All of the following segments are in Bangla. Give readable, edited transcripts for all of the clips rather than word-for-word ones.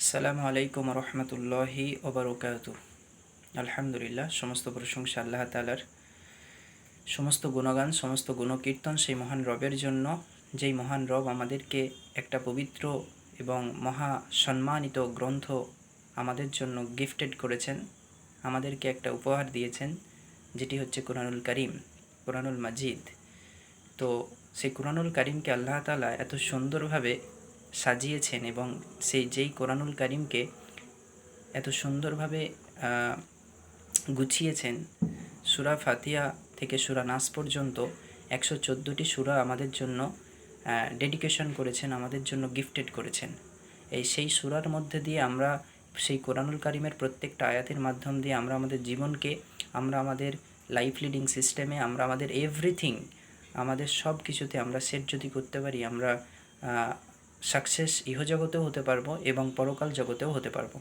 আসসালামু আলাইকুম রহমতুল্লাহি ওবরকাতু। আলহামদুলিল্লাহ, সমস্ত প্রশংসা আল্লাহ তালার, সমস্ত গুণগান, সমস্ত গুণকীর্তন সেই মহান রবের জন্য, যেই মহান রব আমাদেরকে একটা পবিত্র এবং মহা সম্মানিত গ্রন্থ আমাদের জন্য গিফটেড করেছেন, আমাদেরকে একটা উপহার দিয়েছেন, যেটি হচ্ছে কুরআনুল কারীম, কুরআনুল মাজিদ। তো সেই কুরআনুল কারীমকে আল্লাহ তাআলা এত সুন্দরভাবে সাজিয়েছেন এবং যেই কুরআনুল কারীমকে এত সুন্দরভাবে গুছিয়েছেন। সূরা ফাতিহা থেকে সূরা নাস পর্যন্ত 114টি সূরা আমাদের জন্য ডেডিকেশন করেছেন, আমাদের জন্য গিফটেড করেছেন। সেই সূরার মধ্যে দিয়ে আমরা সেই কোরআনুল কারীমের প্রত্যেকটা আয়াতের মাধ্যম দিয়ে আমরা আমাদের জীবনকে, আমরা আমাদের লাইফ লিডিং সিস্টেমে, আমরা আমাদের এভরিথিং, আমাদের সব কিছুতে আমরা সেট যদি করতে পারি, আমরা সাকসেস ইহজগতেও হতে পারবো এবং পরকাল জগতেও হতে পারবো।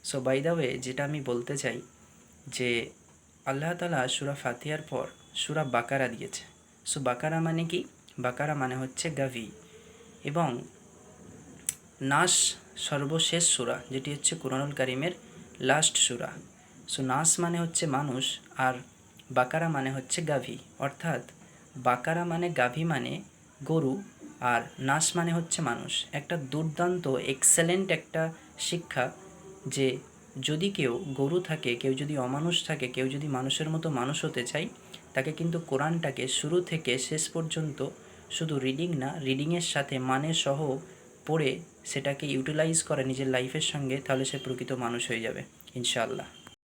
সো বাই দ্য ওয়ে, যেটা আমি বলতে চাই যে আল্লাহ তাআলা সূরা ফাতিহার পর সূরা বাকারা দিয়েছে। সো বাকারা মানে কি? বাকারা মানে হচ্ছে গাভী, এবং নাস সর্বশেষ সূরা, যেটি হচ্ছে কুরআনুল কারীমের লাস্ট সূরা। সো নাস মানে হচ্ছে মানুষ, আর বাকারা মানে হচ্ছে গাভী। অর্থাৎ বাকারা মানে গাভী, মানে গরু, আর নাস মানে হচ্ছে মানুষ। একটা দুর্দান্ত এক্সেলেন্ট একটা শিক্ষা, যে যদি কেউ গরু থাকে, কেউ যদি অমানুষ থাকে, কেউ যদি মানুষের মতো মানুষ হতে চায়, তাকে কিন্তু কোরআনটাকে শুরু থেকে শেষ পর্যন্ত শুধু রিডিং না, রিডিংয়ের সাথে মানে সহ পড়ে সেটাকে ইউটিলাইজ করে নিজের লাইফের সঙ্গে, তাহলে সে প্রকৃত মানুষ হয়ে যাবে ইনশাআল্লাহ।